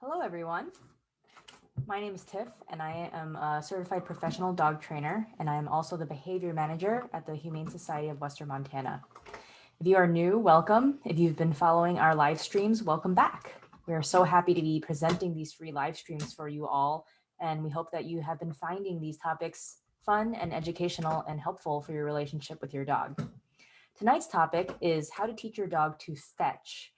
Hello, everyone. My name is Tiff, and I am a certified professional dog trainer, and I am also the behavior manager at the Humane Society of Western Montana. If you are new, welcome. If you've been following our live streams, welcome back. We are so happy to be presenting these free live streams for you all, and we hope that you have been finding these topics fun and educational and helpful for your relationship with your dog. Tonight's topic is how to teach your dog to fetch.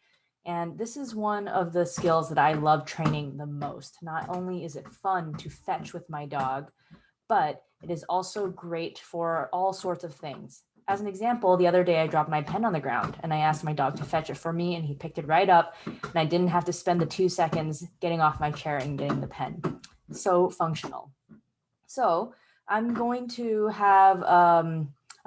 And this is one of the skills that I love training the most. Not only is it fun to fetch with my dog, but it is also great for all sorts of things. As an example, the other day I dropped my pen on the ground and I asked my dog to fetch it for me and he picked it right up and I didn't have to spend the 2 seconds getting off my chair and getting the pen. So functional. So I'm going to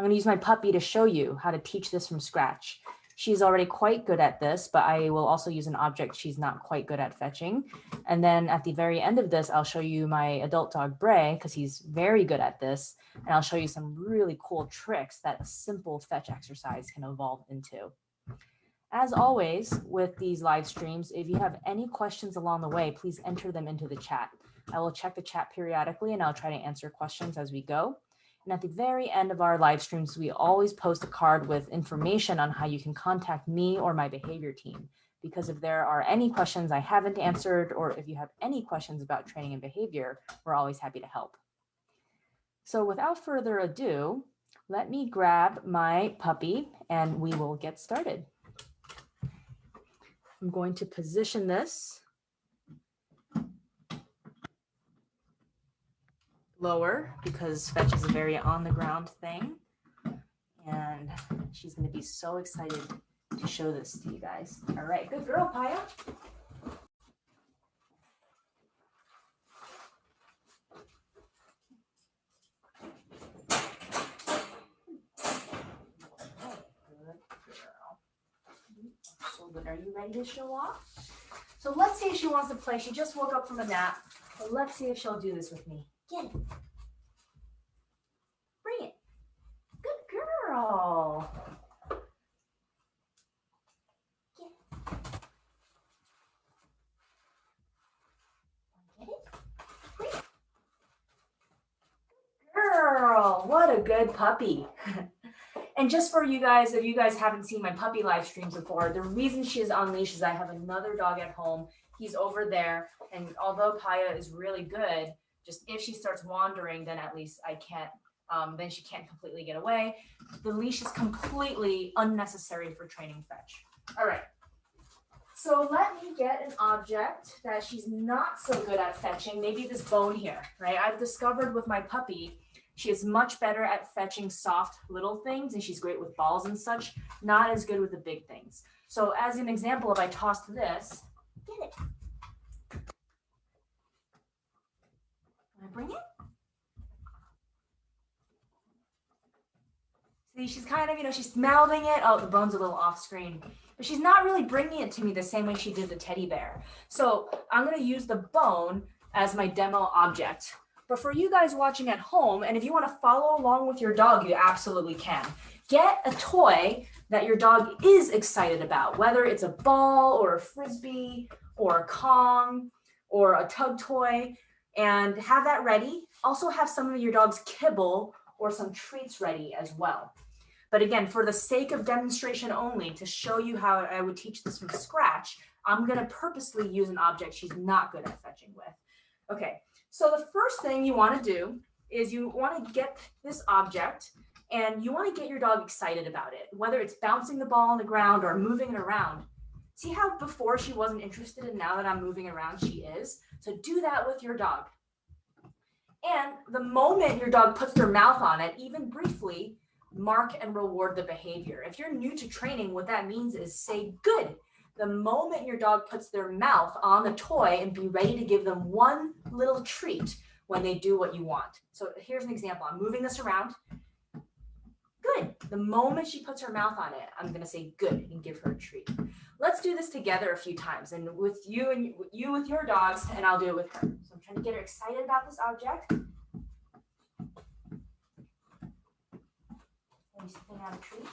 use my puppy to show you how to teach this from scratch. She's already quite good at this, but I will also use an object she's not quite good at fetching. And then at the very end of this, I'll show you my adult dog, Bray, because he's very good at this. And I'll show you some really cool tricks that a simple fetch exercise can evolve into. As always, with these live streams, if you have any questions along the way, please enter them into the chat. I will check the chat periodically and I'll try to answer questions as we go. And at the very end of our live streams, we always post a card with information on how you can contact me or my behavior team. Because if there are any questions I haven't answered, or if you have any questions about training and behavior, we're always happy to help. So without further ado, let me grab my puppy and we will get started. I'm going to position this lower because fetch is a very on the ground thing. And she's going to be so excited to show this to you guys. All right, good girl, Paya. So good. Are you ready to show off? So let's see if she wants to play. She just woke up from a nap. But let's see if she'll do this with me. Get it. Bring it. Good girl. Get it. Get it. Bring it. Girl, what a good puppy. And just for you guys, if you guys haven't seen my puppy live streams before, the reason she is on leash is I have another dog at home. He's over there. And although Paya is really good, just if she starts wandering, then at least I can't, then she can't completely get away. The leash is completely unnecessary for training fetch. All right. So let me get an object that she's not so good at fetching, maybe this bone here, right? I've discovered with my puppy, she is much better at fetching soft little things, and she's great with balls and such, not as good with the big things. So as an example, if I tossed this, get it. Can I bring it? See, she's kind of, she's mouthing it. Oh, the bone's a little off screen. But she's not really bringing it to me the same way she did the teddy bear. So I'm going to use the bone as my demo object. But for you guys watching at home, and if you want to follow along with your dog, you absolutely can. Get a toy that your dog is excited about, whether it's a ball or a frisbee or a Kong or a tug toy, and have that ready. Also have some of your dog's kibble or some treats ready as well. But again, for the sake of demonstration only, to show you how I would teach this from scratch, I'm going to purposely use an object she's not good at fetching with. Okay. So the first thing you want to do is you want to get this object and you want to get your dog excited about it, whether it's bouncing the ball on the ground or moving it around. See how before she wasn't interested and now that I'm moving around, she is? So do that with your dog. And the moment your dog puts their mouth on it, even briefly, mark and reward the behavior. If you're new to training, what that means is say good. The moment your dog puts their mouth on the toy and be ready to give them one little treat when they do what you want. So here's an example. I'm moving this around. Good. The moment she puts her mouth on it, I'm going to say good and give her a treat. Let's do this together a few times and with you and you with your dogs, and I'll do it with her. So I'm trying to get her excited about this object. Maybe something out of treat.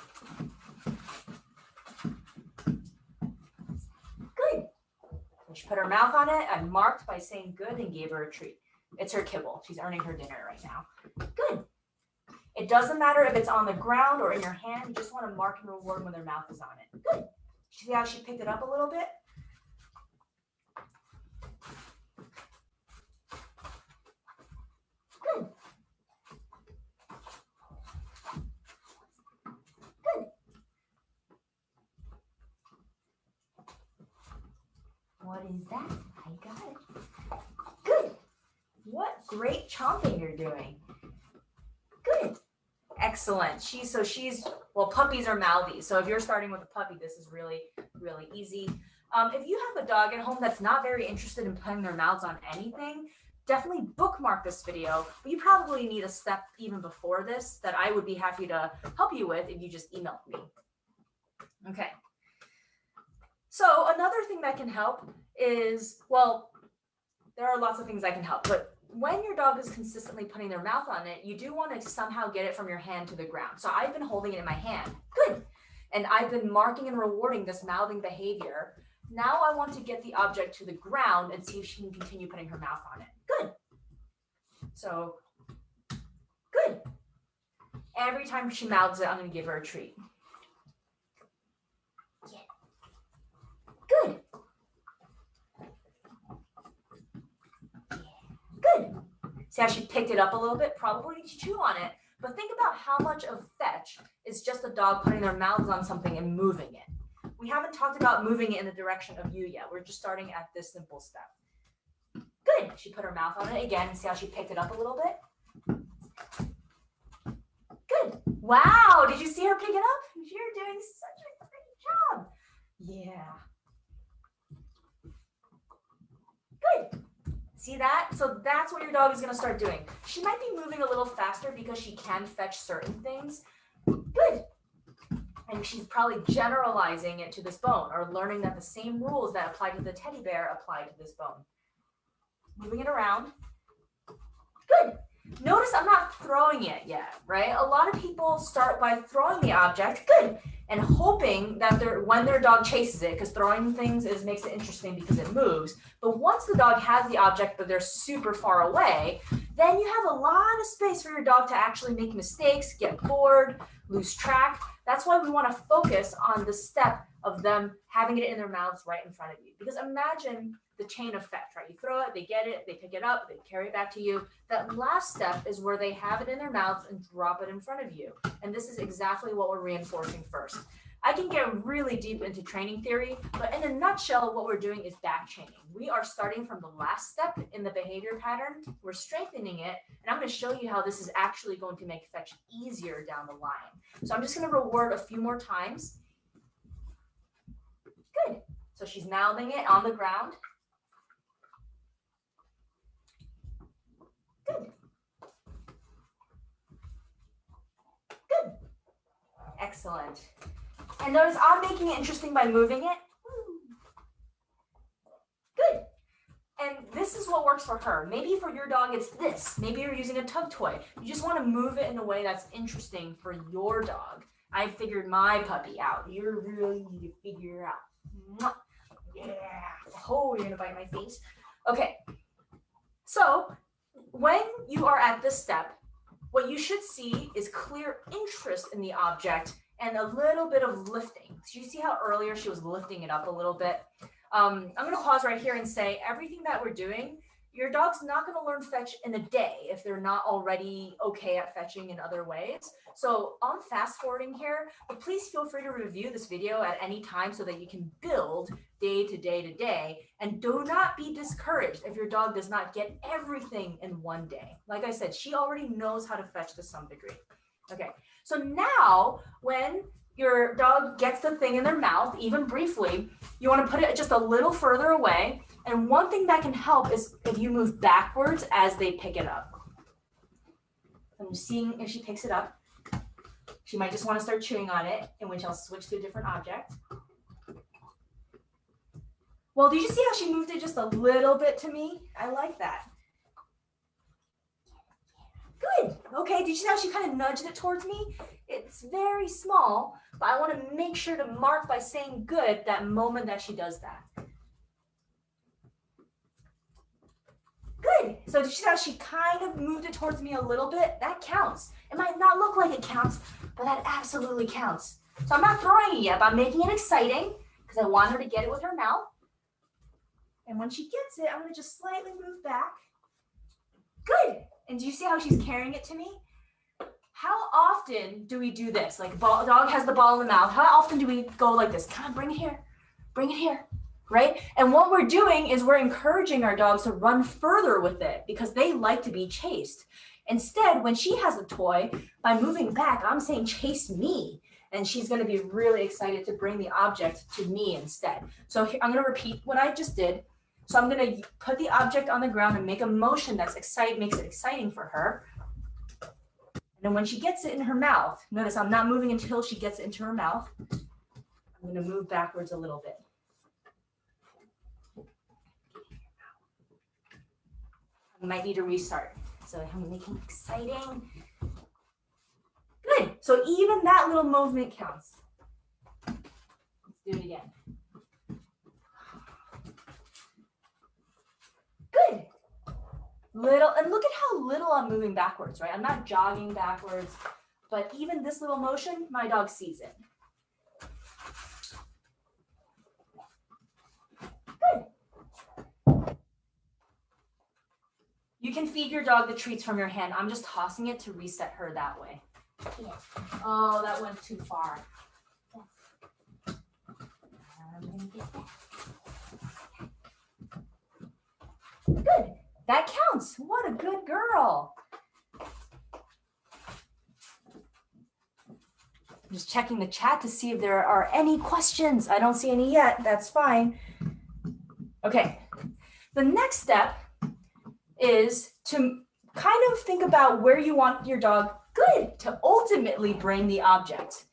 Good. She put her mouth on it and marked by saying good and gave her a treat. It's her kibble. She's earning her dinner right now. Good. It doesn't matter if it's on the ground or in your hand. You just want to mark and reward when their mouth is on it. Good. See how she picked it up a little bit? Good. Good. What is that? I got it. Good. What great chomping you're doing. Good. Excellent. Well, puppies are mouthy. So if you're starting with a puppy, this is really, really easy. If you have a dog at home that's not very interested in putting their mouths on anything, definitely bookmark this video. But you probably need a step even before this that I would be happy to help you with if you just email me. Okay. So another thing that can help is, well, there are lots of things that can help, but when your dog is consistently putting their mouth on it, you do want to somehow get it from your hand to the ground. So I've been holding it in my hand. Good. And I've been marking and rewarding this mouthing behavior. Now I want to get the object to the ground and see if she can continue putting her mouth on it. Good. So, good. Every time she mouths it, I'm going to give her a treat. Yeah. Good. Good. See how she picked it up a little bit? Probably needs to chew on it. But think about how much of fetch is just a dog putting their mouths on something and moving it. We haven't talked about moving it in the direction of you yet. We're just starting at this simple step. Good. She put her mouth on it again. See how she picked it up a little bit? Good. Wow. Did you see her pick it up? You're doing such a great job. Yeah. Good. See that? So that's what your dog is going to start doing. She might be moving a little faster because she can fetch certain things. Good. And she's probably generalizing it to this bone or learning that the same rules that apply to the teddy bear apply to this bone. Moving it around. Good. Notice I'm not throwing it yet, right? A lot of people start by throwing the object. Good. And hoping that when their dog chases it, because throwing things makes it interesting because it moves. But once the dog has the object, but they're super far away, then you have a lot of space for your dog to actually make mistakes, get bored, lose track. That's why we want to focus on the step of them having it in their mouths right in front of you. Because imagine the chain of fetch, right? You throw it, they get it, they pick it up, they carry it back to you. That last step is where they have it in their mouths and drop it in front of you. And this is exactly what we're reinforcing first. I can get really deep into training theory, but in a nutshell, what we're doing is back chaining. We are starting from the last step in the behavior pattern. We're strengthening it, and I'm going to show you how this is actually going to make fetch easier down the line. So I'm just going to reward a few more times. Good. So she's mouthing it on the ground. Good. Good. Excellent. And notice I'm making it interesting by moving it. Good. And this is what works for her. Maybe for your dog, it's this. Maybe you're using a tug toy. You just want to move it in a way that's interesting for your dog. I figured my puppy out. You really need to figure it out. Yeah. Oh, you're going to bite my face. Okay. So when you are at this step, what you should see is clear interest in the object and a little bit of lifting. So you see how earlier she was lifting it up a little bit? I'm going to pause right here and say everything that we're doing, your dog's not going to learn fetch in a day if they're not already okay at fetching in other ways. So I'm fast forwarding here, but please feel free to review this video at any time so that you can build day to day to day. And do not be discouraged if your dog does not get everything in one day. Like I said, she already knows how to fetch to some degree. Okay, so now when your dog gets the thing in their mouth, even briefly, you want to put it just a little further away. And one thing that can help is if you move backwards as they pick it up. I'm seeing if she picks it up. She might just want to start chewing on it, in which I'll switch to a different object. Well, did you see how she moved it just a little bit to me? I like that. Good. Okay, did you see how she kind of nudged it towards me? It's very small, but I want to make sure to mark by saying good that moment that she does that. So did you see how she kind of moved it towards me a little bit? That counts. It might not look like it counts, but that absolutely counts. So I'm not throwing it yet, but I'm making it exciting because I want her to get it with her mouth. And when she gets it, I'm going to just slightly move back. Good. And do you see how she's carrying it to me? How often do we do this? Like dog has the ball in the mouth. How often do we go like this? Come on, bring it here. Bring it here. Right? And what we're doing is we're encouraging our dogs to run further with it because they like to be chased. Instead, when she has a toy, by moving back, I'm saying chase me. And she's going to be really excited to bring the object to me instead. So here, I'm going to repeat what I just did. So I'm going to put the object on the ground and make a motion that's makes it exciting for her. And then when she gets it in her mouth, notice I'm not moving until she gets it into her mouth. I'm going to move backwards a little bit. I might need to restart. So I'm making it exciting. Good. So even that little movement counts. Let's do it again. Good. Little, and look at how little I'm moving backwards, right? I'm not jogging backwards, but even this little motion, my dog sees it. Good. You can feed your dog the treats from your hand. I'm just tossing it to reset her that way. Yeah. Oh, that went too far. Yeah. I'm gonna get that. Good. That counts. What a good girl. I'm just checking the chat to see if there are any questions. I don't see any yet. That's fine. Okay. The next step is to kind of think about where you want your dog to ultimately bring the object.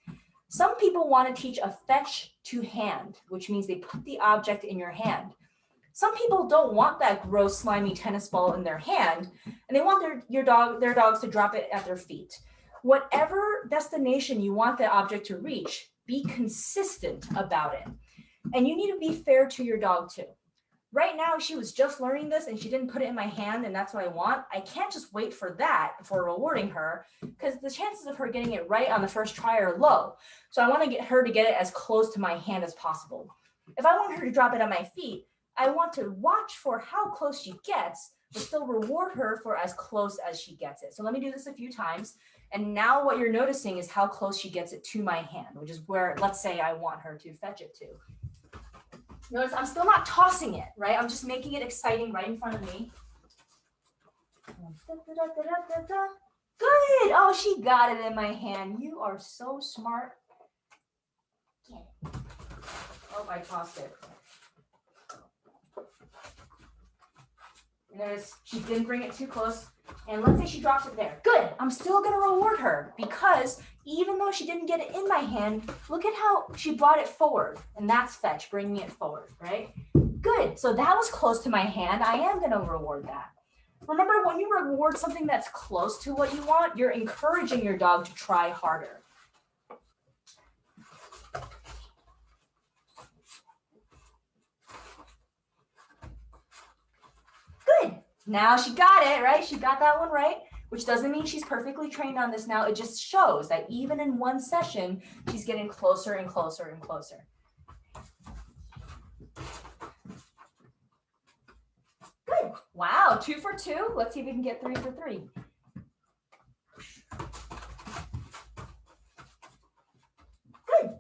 Some people want to teach a fetch to hand, which means they put the object in your hand. Some people don't want that gross, slimy tennis ball in their hand, and they want their dogs to drop it at their feet. Whatever destination you want the object to reach, be consistent about it. And you need to be fair to your dog too. Right now, she was just learning this and she didn't put it in my hand, and that's what I want. I can't just wait for that before rewarding her because the chances of her getting it right on the first try are low. So I want to get her to get it as close to my hand as possible. If I want her to drop it at my feet, I want to watch for how close she gets, but still reward her for as close as she gets it. So let me do this a few times. And now what you're noticing is how close she gets it to my hand, which is where, let's say I want her to fetch it to. Notice I'm still not tossing it, right? I'm just making it exciting right in front of me. Good. Oh, she got it in my hand. You are so smart. Get it. Oh, I tossed it. Notice she didn't bring it too close. And let's say she drops it there. Good. I'm still going to reward her because even though she didn't get it in my hand, look at how she brought it forward. And that's fetch, bringing it forward, right? Good. So that was close to my hand. I am going to reward that. Remember, when you reward something that's close to what you want, you're encouraging your dog to try harder. Good. Now she got it, right? She got that one right, which doesn't mean she's perfectly trained on this now. It just shows that even in one session, she's getting closer and closer and closer. Good. Wow, 2 for 2. Let's see if we can get 3 for 3. Good.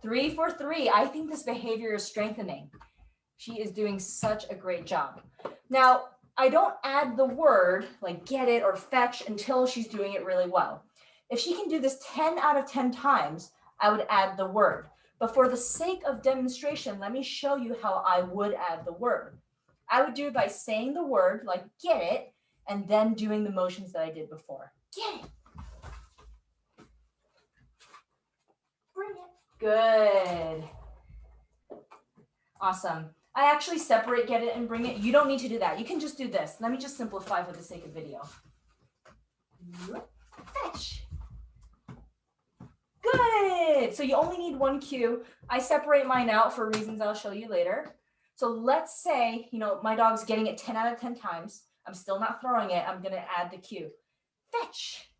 3 for 3. I think this behavior is strengthening. She is doing such a great job. Now, I don't add the word like get it or fetch until she's doing it really well. If she can do this 10 out of 10 times, I would add the word. But for the sake of demonstration, let me show you how I would add the word. I would do it by saying the word like get it and then doing the motions that I did before. Get it. Bring it. Good. Awesome. I actually separate get it and bring it. You don't need to do that. You can just do this. Let me just simplify for the sake of video. Fetch. Good. So you only need one cue. I separate mine out for reasons I'll show you later. So let's say, my dog's getting it 10 out of 10 times. I'm still not throwing it. I'm going to add the cue. Fetch.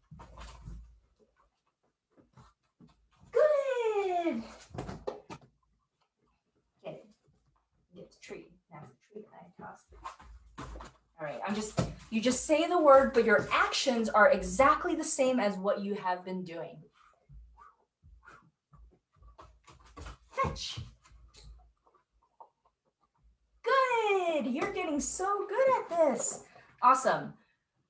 Good. Get it. Get the treat. Now the treat that I tossed. All right, you just say the word, but your actions are exactly the same as what you have been doing. Fetch. Good, you're getting so good at this. Awesome.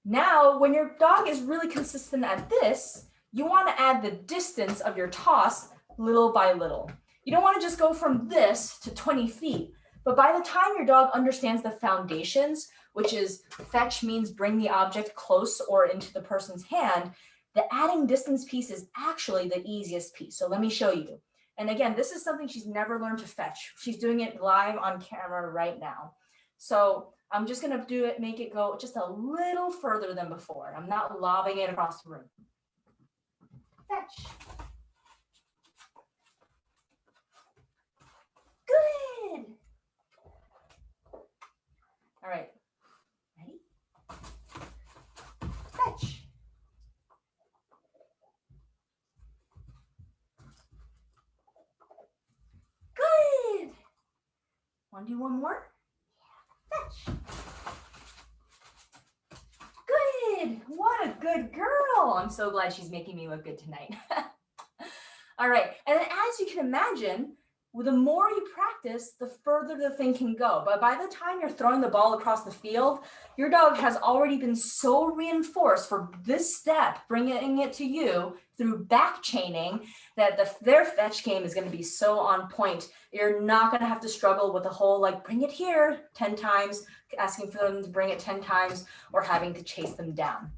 Now, when your dog is really consistent at this, you want to add the distance of your toss little by little. You don't want to just go from this to 20 feet, but by the time your dog understands the foundations, which is fetch means bring the object close or into the person's hand, the adding distance piece is actually the easiest piece. So let me show you. And again, this is something she's never learned to fetch. She's doing it live on camera right now. So I'm just gonna do it, make it go just a little further than before. I'm not lobbing it across the room. Fetch. Good. All right. Ready? Fetch. Good. Want to do one more? Fetch. Good. What a good girl. I'm so glad she's making me look good tonight. All right. And then as you can imagine, the more you practice, the further the thing can go. But by the time you're throwing the ball across the field, your dog has already been so reinforced for this step, bringing it to you through back chaining, that their fetch game is going to be so on point. You're not going to have to struggle with the whole, like, bring it here 10 times, asking for them to bring it 10 times, or having to chase them down.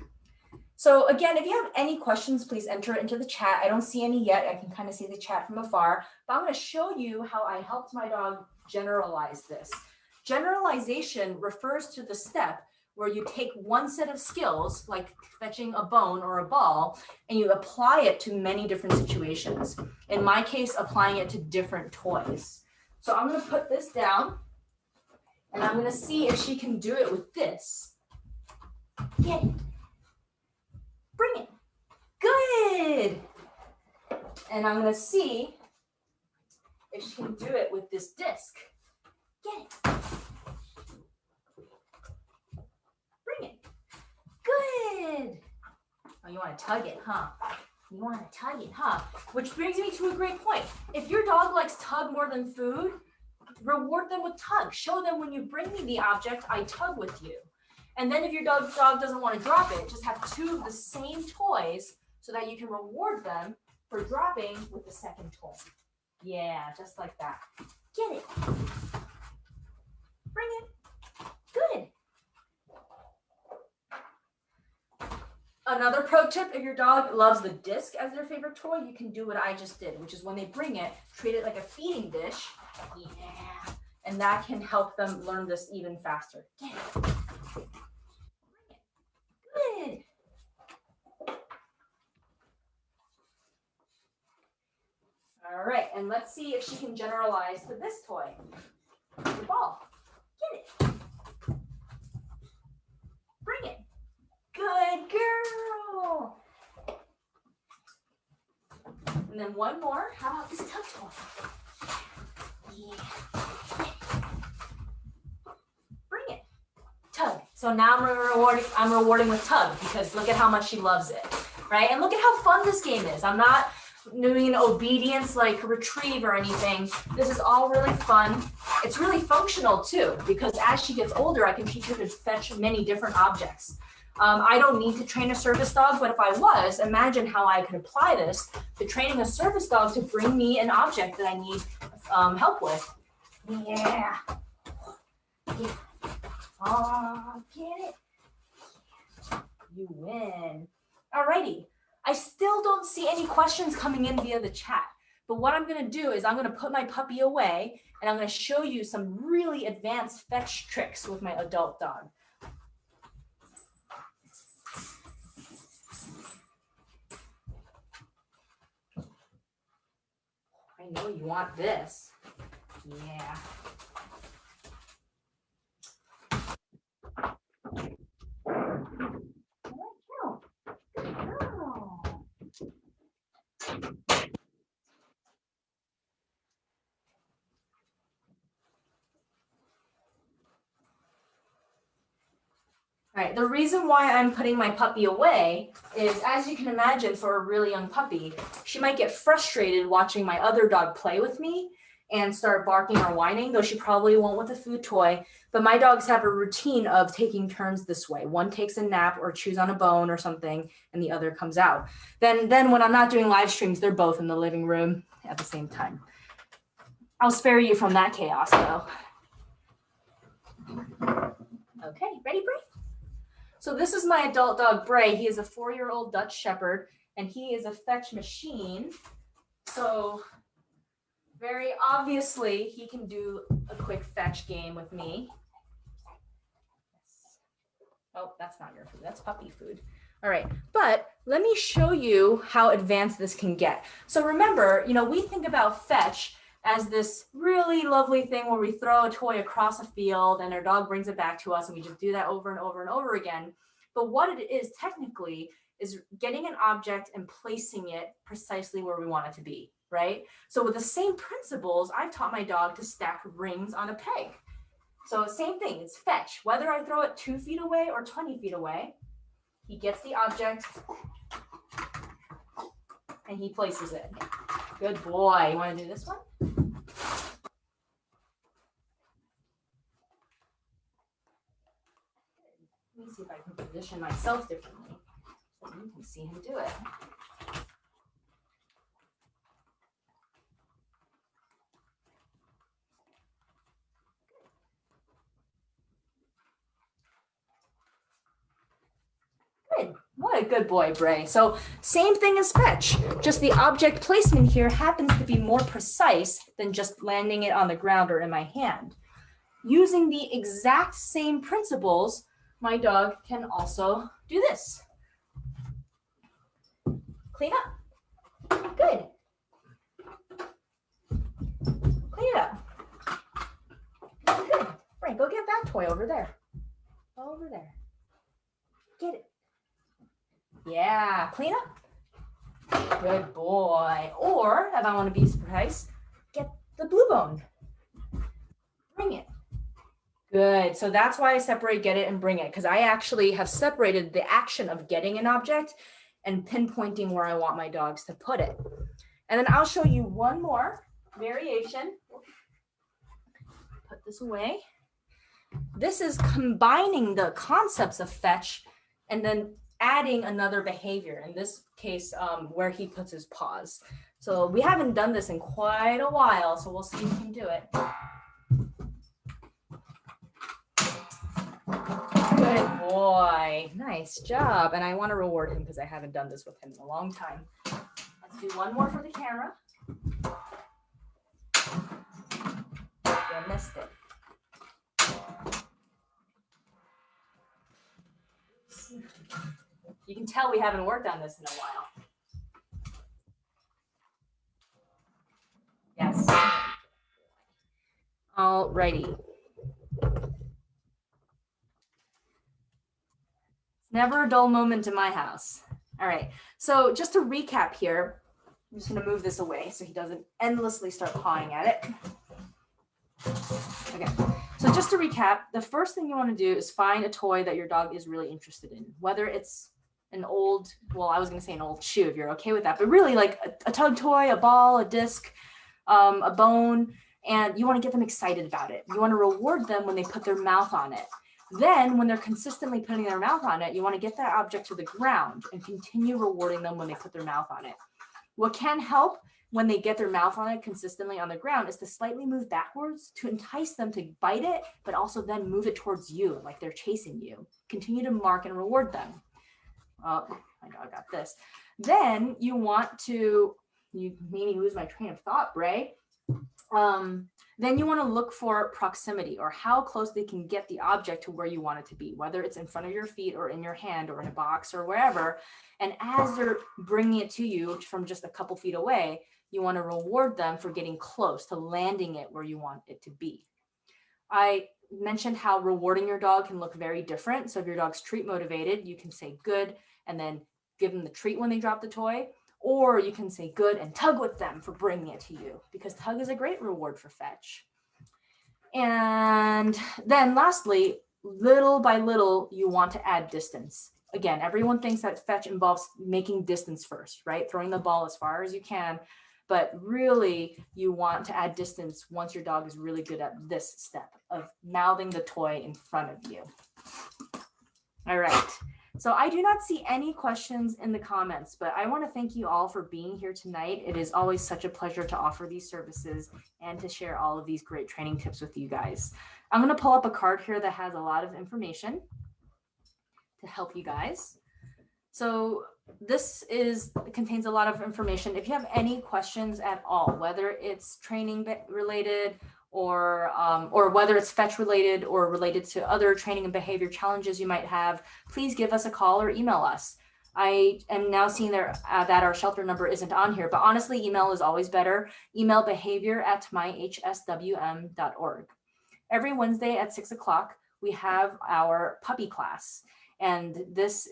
So again, if you have any questions, please enter it into the chat. I don't see any yet. I can kind of see the chat from afar, but I'm going to show you how I helped my dog generalize this. Generalization refers to the step where you take one set of skills, like fetching a bone or a ball, and you apply it to many different situations. In my case, applying it to different toys. So I'm going to put this down, and I'm going to see if she can do it with this. Get it. Bring it. Good. And I'm going to see if she can do it with this disc. Get it. Bring it. Good. Oh, you want to tug it, huh? You want to tug it, huh? Which brings me to a great point. If your dog likes tug more than food, reward them with tug. Show them when you bring me the object, I tug with you. And then if your dog doesn't want to drop it, just have two of the same toys so that you can reward them for dropping with the second toy. Yeah, just like that. Get it. Bring it. Good. Another pro tip, if your dog loves the disc as their favorite toy, you can do what I just did, which is when they bring it, treat it like a feeding dish. Yeah. And that can help them learn this even faster. Get it. Good. All right, and let's see if she can generalize to this toy. The ball. Get it. Bring it. Good girl. And then one more. How about this tug toy? Yeah. Bring it. Tug. So now I'm rewarding with tug, because look at how much she loves it, right? And look at how fun this game is. I'm not doing an obedience like retrieve or anything. This is all really fun. It's really functional too, because as she gets older, I can teach her to fetch many different objects. I don't need to train a service dog, but if I was, imagine how I could apply this to training a service dog to bring me an object that I need help with. Yeah. Yeah. Oh, get it? You win. Alrighty. I still don't see any questions coming in via the chat, but what I'm going to do is I'm going to put my puppy away, and I'm going to show you some really advanced fetch tricks with my adult dog. I know you want this. Yeah. All right, the reason why I'm putting my puppy away is, as you can imagine, for a really young puppy, she might get frustrated watching my other dog play with me and start barking or whining, though she probably won't with a food toy. But my dogs have a routine of taking turns this way. One takes a nap or chews on a bone or something, and the other comes out. Then when I'm not doing live streams, they're both in the living room at the same time. I'll spare you from that chaos, though. Okay, ready, Bray? So this is my adult dog, Bray. He is a 4-year-old Dutch Shepherd, and he is a fetch machine. So very obviously, he can do a quick fetch game with me. Oh, that's not your food. That's puppy food. All right, but let me show you how advanced this can get. So remember, we think about fetch as this really lovely thing where we throw a toy across a field and our dog brings it back to us, and we just do that over and over and over again. But what it is technically is getting an object and placing it precisely where we want it to be, right? So with the same principles, I've taught my dog to stack rings on a peg. So same thing, it's fetch. Whether I throw it 2 feet away or 20 feet away, he gets the object and he places it. Good boy. You want to do this one? Let me see if I can position myself differently so you can see him do it. Good. What a good boy, Bray. So same thing as fetch, just the object placement here happens to be more precise than just landing it on the ground or in my hand. Using the exact same principles, my dog can also do this. Clean up. Good. Clean it up. Good. Bray, go get that toy over there. Over there. Get it. Yeah, clean up. Good boy. Or, if I want to be precise, get the blue bone. Bring it. Good. So that's why I separate get it and bring it, because I actually have separated the action of getting an object and pinpointing where I want my dogs to put it. And then I'll show you one more variation. Put this away. This is combining the concepts of fetch and then adding another behavior, in this case, where he puts his paws. So we haven't done this in quite a while, so we'll see if we can do it. Good boy. Nice job. And I want to reward him because I haven't done this with him in a long time. Let's do one more for the camera. You missed it. You can tell we haven't worked on this in a while. Yes. All righty. Never a dull moment in my house. All right. So just to recap here, I'm just going to move this away so he doesn't endlessly start pawing at it. Okay. So just to recap, the first thing you want to do is find a toy that your dog is really interested in, whether it's an old, well, I was going to say an old shoe if you're okay with that, but really like a tug toy, a ball, a disc, a bone, and you want to get them excited about it. You want to reward them when they put their mouth on it. Then when they're consistently putting their mouth on it, you want to get that object to the ground and continue rewarding them when they put their mouth on it. What can help when they get their mouth on it consistently on the ground is to slightly move backwards to entice them to bite it, but also then move it towards you like they're chasing you. Continue to mark and reward them. Oh, my dog got this. Then you want to, you made me lose my train of thought, Bray. Then you want to look for proximity, or how close they can get the object to where you want it to be, whether it's in front of your feet or in your hand or in a box or wherever. And as they're bringing it to you from just a couple feet away, you want to reward them for getting close to landing it where you want it to be. I mentioned how rewarding your dog can look very different. So if your dog's treat motivated, you can say good and then give them the treat when they drop the toy. Or you can say good and tug with them for bringing it to you, because tug is a great reward for fetch. And then lastly, little by little, you want to add distance. Again, everyone thinks that fetch involves making distance first, right? Throwing the ball as far as you can. But really, you want to add distance once your dog is really good at this step of mouthing the toy in front of you. All right. So I do not see any questions in the comments, but I want to thank you all for being here tonight. It is always such a pleasure to offer these services and to share all of these great training tips with you guys. I'm going to pull up a card here that has a lot of information to help you guys. So this contains a lot of information. If you have any questions at all, whether it's training related or whether it's fetch related or related to other training and behavior challenges you might have, please give us a call or email us. I am now seeing that our shelter number isn't on here, but honestly, email is always better. Email behavior@myhswm.org. Every Wednesday at 6 o'clock, we have our puppy class. And these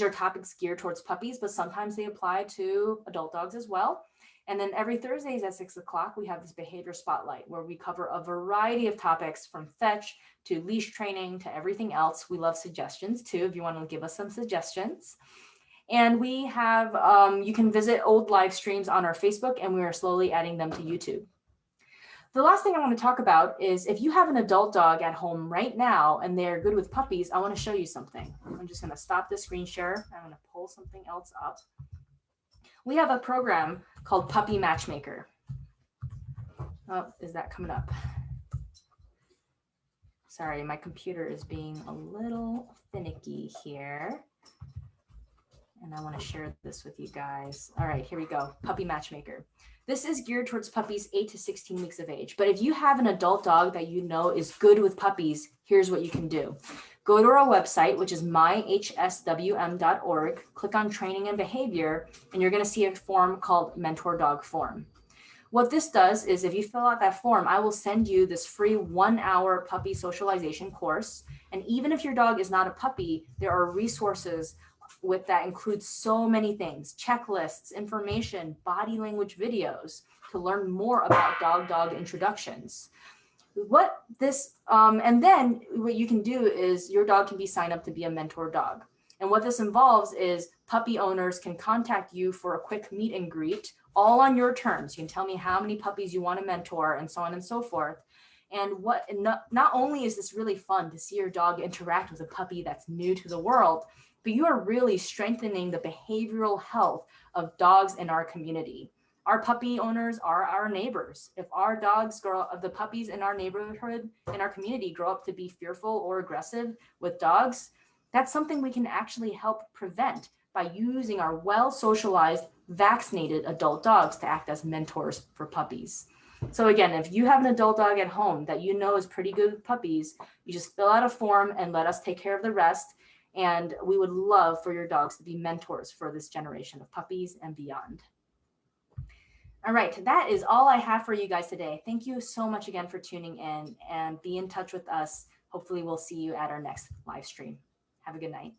are topics geared towards puppies, but sometimes they apply to adult dogs as well. And then every Thursdays at 6 o'clock, we have this behavior spotlight where we cover a variety of topics from fetch to leash training to everything else. We love suggestions too, if you want to give us some suggestions. And we have, you can visit old live streams on our Facebook, and we are slowly adding them to YouTube. The last thing I want to talk about is if you have an adult dog at home right now and they're good with puppies, I want to show you something. I'm just going to stop the screen share. I'm going to pull something else up. We have a program called Puppy Matchmaker. Oh, is that coming up? Sorry, my computer is being a little finicky here. And I want to share this with you guys. All right, here we go. Puppy Matchmaker. This is geared towards puppies 8 to 16 weeks of age. But if you have an adult dog that you know is good with puppies, here's what you can do. Go to our website, which is myhswm.org, click on training and behavior, and you're going to see a form called Mentor Dog Form. What this does is if you fill out that form, I will send you this free 1-hour puppy socialization course. And even if your dog is not a puppy, there are resources with that includes so many things, checklists, information, body language videos to learn more about dog introductions. And then what you can do is your dog can be signed up to be a mentor dog. And what this involves is puppy owners can contact you for a quick meet and greet, all on your terms. You can tell me how many puppies you want to mentor and so on and so forth. And not only is this really fun to see your dog interact with a puppy that's new to the world, but you are really strengthening the behavioral health of dogs in our community. Our puppy owners are our neighbors. If our dogs the puppies in our neighborhood, in our community grow up to be fearful or aggressive with dogs, that's something we can actually help prevent by using our well-socialized, vaccinated adult dogs to act as mentors for puppies. So again, if you have an adult dog at home that you know is pretty good with puppies, you just fill out a form and let us take care of the rest. And we would love for your dogs to be mentors for this generation of puppies and beyond. All right, that is all I have for you guys today. Thank you so much again for tuning in, and be in touch with us. Hopefully we'll see you at our next live stream. Have a good night.